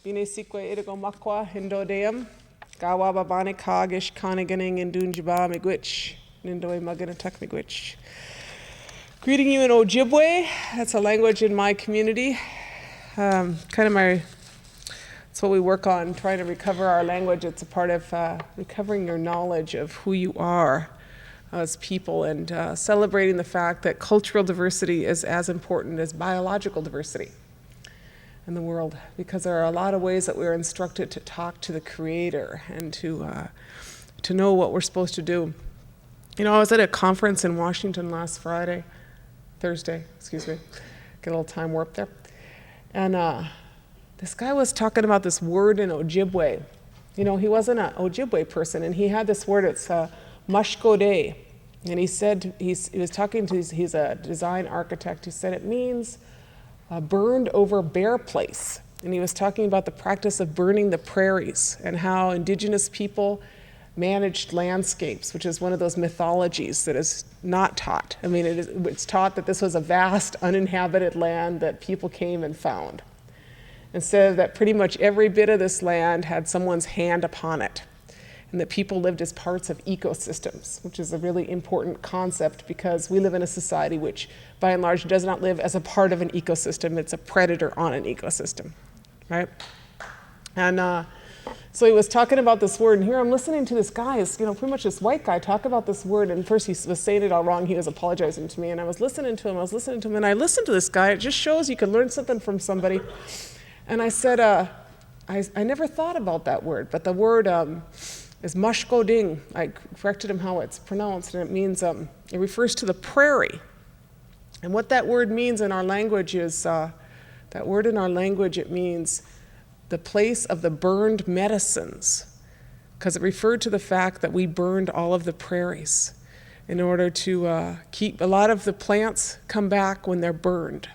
Binesikwe irigo makwa hindodeum. Gawa babane kagish kaniganing and dunjaba migwich. Nindoe maganatak migwich. Greeting you in Ojibwe. That's a language in my community. It's what we work on, trying to recover our language. It's a part of recovering your knowledge of who you are as people and celebrating the fact that cultural diversity is as important as biological diversity in the world, because there are a lot of ways that we're instructed to talk to the Creator and to know what we're supposed to do. You know, I was at a conference in Washington last Thursday, get a little time warp there. And this guy was talking about this word in Ojibwe. You know, he wasn't an Ojibwe person, and he had this word, it's mashkode. And he said, he was talking to, he's a design architect, he said it means burned over bare place. And he was talking about the practice of burning the prairies and how indigenous people managed landscapes, which is one of those mythologies that is not taught. I mean, it's taught that this was a vast uninhabited land that people came and found. Instead of that, pretty much every bit of this land had someone's hand upon it, and that people lived as parts of ecosystems, which is a really important concept because we live in a society which, by and large, does not live as a part of an ecosystem. It's a predator on an ecosystem, right? And so he was talking about this word, and here I'm listening to this guy, pretty much this white guy, talk about this word, and first he was saying it all wrong, he was apologizing to me, and I was listening to him, and I listened to this guy. It just shows you can learn something from somebody. And I said, I never thought about that word, but the word is mashkoding. I corrected him how it's pronounced, and it means, it refers to the prairie. And what that word means in our language is, it means the place of the burned medicines, because it referred to the fact that we burned all of the prairies in order to keep, a lot of the plants come back when they're burned.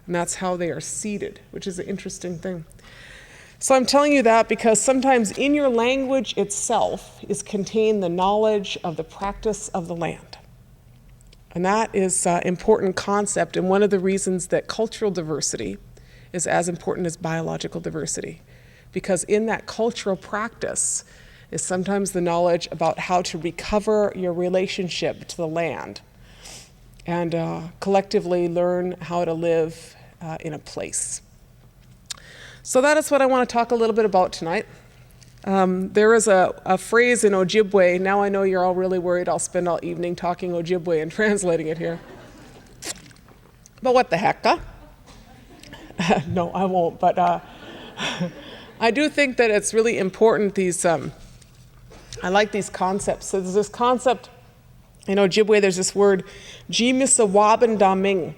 And that's how they are seeded, which is an interesting thing. So I'm telling you that because sometimes in your language itself is contained the knowledge of the practice of the land. And that is an important concept, and one of the reasons that cultural diversity is as important as biological diversity. Because in that cultural practice is sometimes the knowledge about how to recover your relationship to the land and collectively learn how to live in a place. So that is what I want to talk a little bit about tonight. There is a phrase in Ojibwe. Now I know you're all really worried I'll spend all evening talking Ojibwe and translating it here. But what the heck, huh? No, I won't, but I do think that it's really important, I like these concepts. So there's this concept in Ojibwe, there's this word, jimisawabandaming,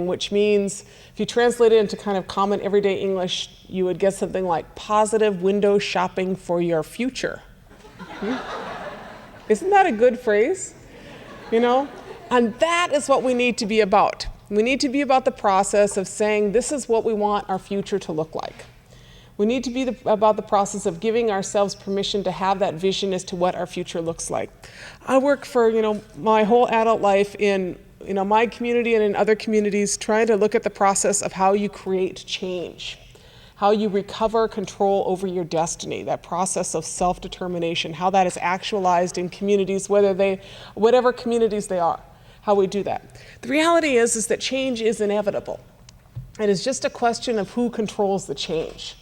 which means, if you translate it into kind of common everyday English, you would get something like positive window shopping for your future. Isn't that a good phrase? And that is what we need to be about. We need to be about the process of saying, this is what we want our future to look like. We need to be about the process of giving ourselves permission to have that vision as to what our future looks like. I work for, my whole adult life in, my community and in other communities, trying to look at the process of how you create change, how you recover control over your destiny, that process of self-determination, how that is actualized in communities, whatever communities they are. How we do that. The reality is that change is inevitable. It is just a question of who controls the change.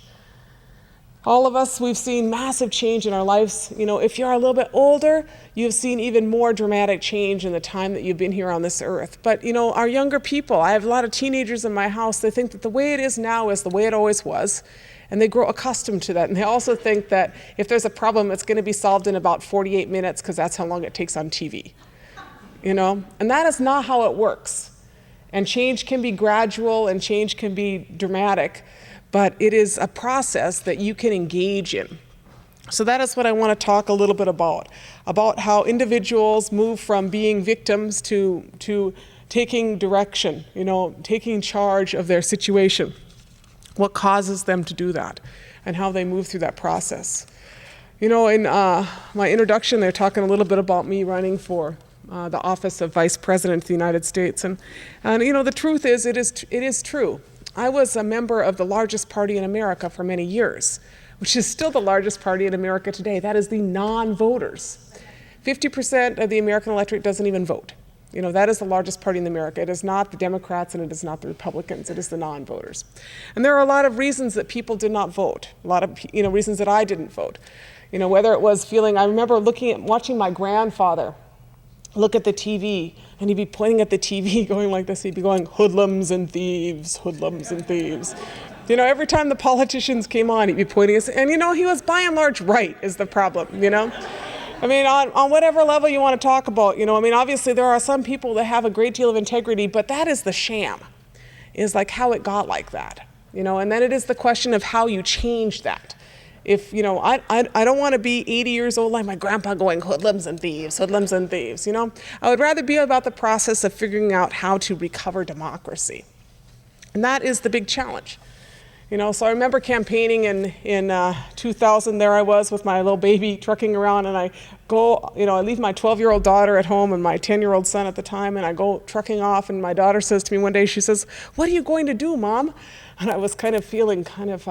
All of us, we've seen massive change in our lives. If you're a little bit older, you've seen even more dramatic change in the time that you've been here on this earth. But our younger people, I have a lot of teenagers in my house, they think that the way it is now is the way it always was. And they grow accustomed to that. And they also think that if there's a problem, it's going to be solved in about 48 minutes because that's how long it takes on TV. And that is not how it works. And change can be gradual and change can be dramatic, but it is a process that you can engage in. So that is what I want to talk a little bit about how individuals move from being victims to taking direction, taking charge of their situation, what causes them to do that, and how they move through that process. In my introduction, they're talking a little bit about me running for the office of Vice President of the United States. And the truth is, it is true. I was a member of the largest party in America for many years, which is still the largest party in America today. That is the non-voters. 50% of the American electorate doesn't even vote. That is the largest party in America. It is not the Democrats and it is not the Republicans. It is the non-voters. And there are a lot of reasons that people did not vote. A lot of reasons that I didn't vote. Whether it was I remember watching my grandfather look at the TV, and he'd be pointing at the TV going like this. He'd be going, hoodlums and thieves, hoodlums and thieves. Every time the politicians came on, he'd be pointing at us. And he was by and large right is the problem, I mean, on whatever level you want to talk about, obviously there are some people that have a great deal of integrity, but that is the sham, is like how it got like that, and then it is the question of how you change that. If, I don't want to be 80 years old like my grandpa going hoodlums and thieves, hoodlums and thieves, I would rather be about the process of figuring out how to recover democracy. And that is the big challenge. So I remember campaigning in 2000, there I was with my little baby trucking around, and I go, I leave my 12-year-old daughter at home and my 10-year-old son at the time, and I go trucking off, and my daughter says to me one day, she says, "What are you going to do, Mom?" And I was kind of feeling Joan of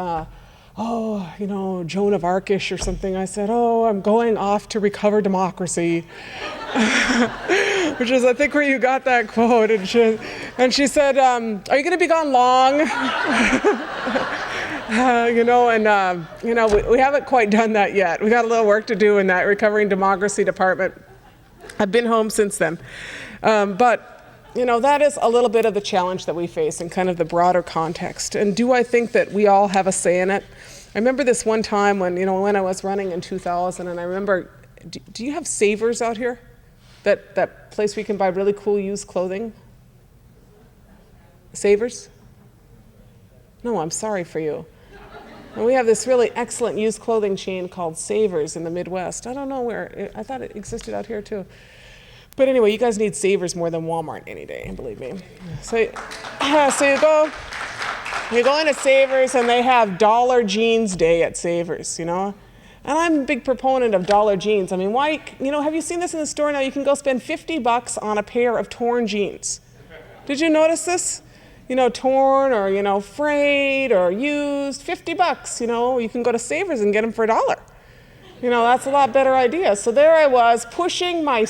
Arcish or something. I said, I'm going off to recover democracy. Which is, I think, where you got that quote. And she said, are you going to be gone long? We haven't quite done that yet. We got a little work to do in that recovering democracy department. I've been home since then. But that is a little bit of the challenge that we face in kind of the broader context. And do I think that we all have a say in it? I remember this one time when I was running in 2000, and I remember, do you have Savers out here? That place where you can buy really cool used clothing? Savers? No, I'm sorry for you. And we have this really excellent used clothing chain called Savers in the Midwest. I don't know where, I thought it existed out here too. But anyway, you guys need Savers more than Walmart any day, believe me. So you go into Savers and they have Dollar Jeans Day at Savers, And I'm a big proponent of dollar jeans. I mean, why, have you seen this in the store now? You can go spend $50 on a pair of torn jeans. Did you notice this? Torn or, frayed or used, $50, you can go to Savers and get them for $1. That's a lot better idea. So there I was pushing my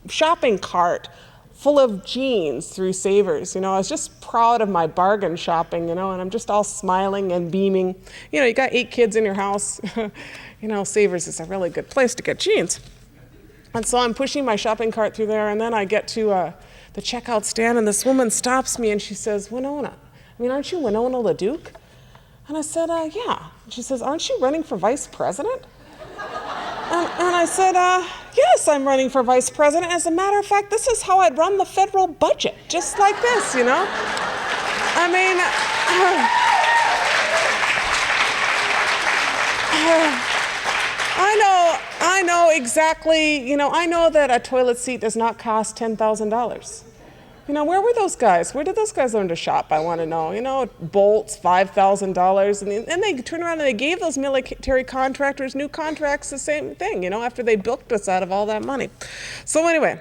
shopping cart full of jeans through Savers. I was just proud of my bargain shopping, and I'm just all smiling and beaming. You got 8 kids in your house. Savers is a really good place to get jeans. And so I'm pushing my shopping cart through there, and then I get to the checkout stand, and this woman stops me, and she says, "Winona, aren't you Winona LaDuke?" And I said, "Yeah." And she says, "Aren't you running for vice president?" And I said, "Yes, I'm running for vice president. As a matter of fact, this is how I'd run the federal budget, just like this, I mean, I know exactly, I know that a toilet seat does not cost $10,000. Where were those guys? Where did those guys learn to shop, I want to know? Bolts, $5,000. And they turned around and they gave those military contractors new contracts, the same thing, after they bilked us out of all that money. So anyway,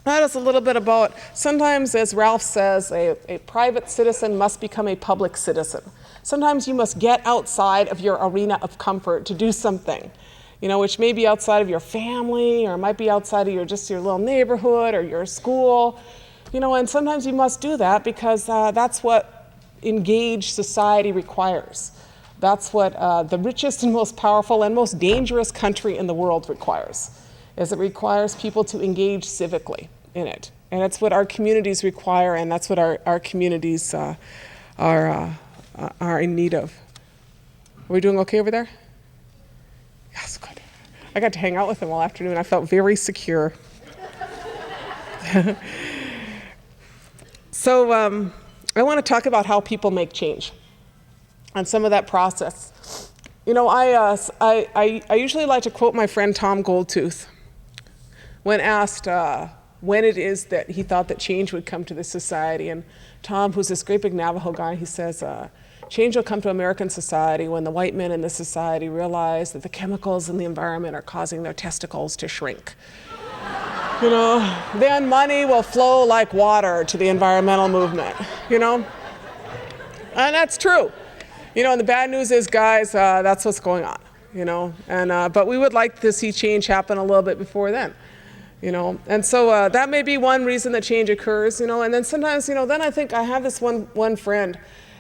that is a little bit about, sometimes, as Ralph says, a private citizen must become a public citizen. Sometimes you must get outside of your arena of comfort to do something, which may be outside of your family, or it might be outside of your little neighborhood or your school. And sometimes you must do that because that's what engaged society requires. That's what the richest and most powerful and most dangerous country in the world requires, is it requires people to engage civically in it. And it's what our communities require, and that's what our communities are in need of. Are we doing okay over there? Yes, good. I got to hang out with them all afternoon. I felt very secure. So I want to talk about how people make change and some of that process. I usually like to quote my friend Tom Goldtooth when asked when it is that he thought that change would come to this society. And Tom, who's this great big Navajo guy, he says, change will come to American society when the white men in this society realize that the chemicals in the environment are causing their testicles to shrink. Then money will flow like water to the environmental movement, And that's true. And the bad news is, guys, that's what's going on, and but we would like to see change happen a little bit before then, and so that may be one reason that change occurs, and then sometimes, then I think I have this one friend,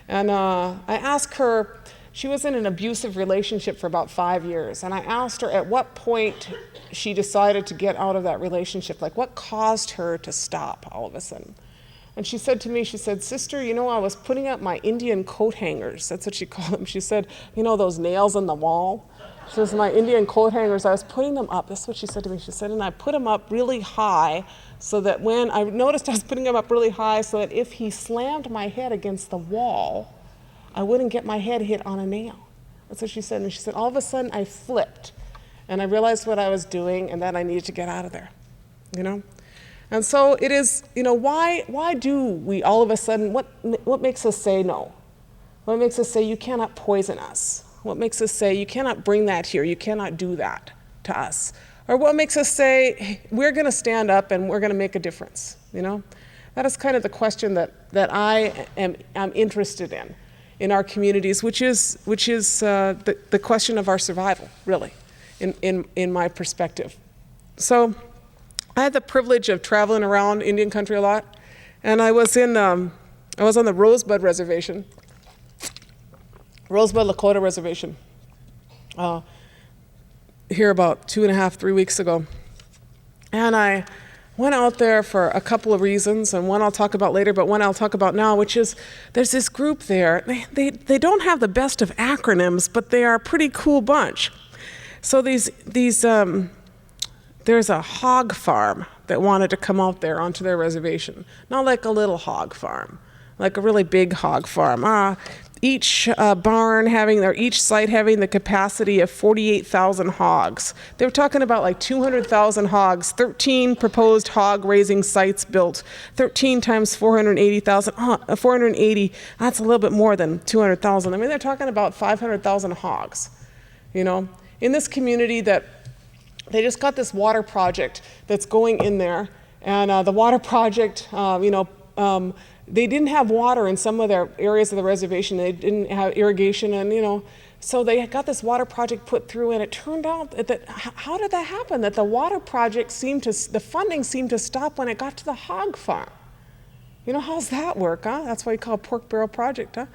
and I asked her, she was in an abusive relationship for about 5 years, and I asked her at what point she decided to get out of that relationship, like what caused her to stop all of a sudden. And she said to me, she said, "Sister, I was putting up my Indian coat hangers." That's what she called them. She said, those nails on the wall? She says, "My Indian coat hangers, I was putting them up." That's what she said to me. She said, "And I put them up really high so that when I noticed I was putting them up really high so that if he slammed my head against the wall, I wouldn't get my head hit on a nail." That's what she said. And she said, all of a sudden I flipped and I realized what I was doing and that I needed to get out of there, And so it is, why do we all of a sudden, what makes us say no? What makes us say you cannot poison us? What makes us say you cannot bring that here, you cannot do that to us? Or what makes us say, hey, we're gonna stand up and we're gonna make a difference, That is kind of the question that I'm interested in our communities, which is the question of our survival, really, in my perspective. So I had the privilege of traveling around Indian country a lot, and I was on the Rosebud Reservation, Rosebud Lakota Reservation, here about 2.5, 3 weeks ago. And I went out there for a couple of reasons, and one I'll talk about later, but one I'll talk about now, which is there's this group there. They don't have the best of acronyms, but they are a pretty cool bunch. So there's a hog farm that wanted to come out there onto their reservation. Not like a little hog farm, like a really big hog farm. Each each site having the capacity of 48,000 hogs. They were talking about like 200,000 hogs, 13 proposed hog raising sites built, 13 times 480,000, 480, that's a little bit more than 200,000. I mean, they're talking about 500,000 hogs, in this community that they just got this water project that's going in there, and the water project, they didn't have water in some of their areas of the reservation. They didn't have irrigation, and so they got this water project put through, and it turned out that how did that happen? That the water project the funding seemed to stop when it got to the hog farm. How's that work, huh? That's why you call it pork barrel project, huh?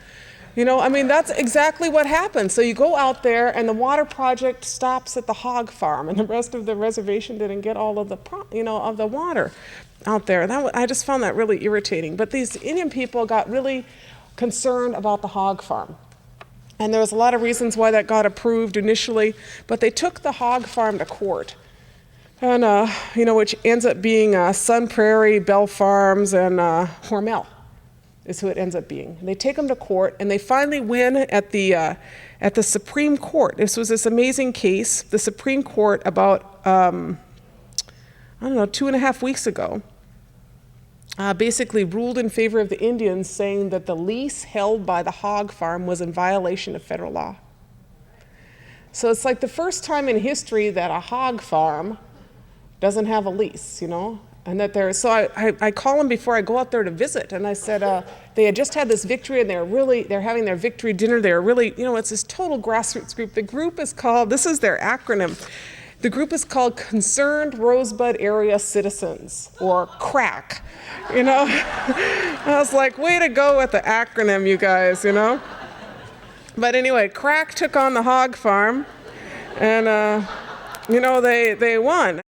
That's exactly what happened. So you go out there and the water project stops at the hog farm, and the rest of the reservation didn't get all of the water out there. I just found that really irritating. But these Indian people got really concerned about the hog farm. And there was a lot of reasons why that got approved initially, but they took the hog farm to court. And, which ends up being Sun Prairie, Bell Farms, and Hormel. Is who it ends up being. They take them to court, and they finally win at the Supreme Court. This was this amazing case. The Supreme Court about 2.5 weeks ago basically ruled in favor of the Indians, saying that the lease held by the hog farm was in violation of federal law. So it's like the first time in history that a hog farm doesn't have a lease, And that I call them before I go out there to visit, and I said they had just had this victory, and they're having their victory dinner. They're really, it's this total grassroots group. The group is called, this is their acronym, the group is called Concerned Rosebud Area Citizens, or CRAC, I was like, way to go with the acronym, you guys, But anyway, CRAC took on the hog farm, and they won.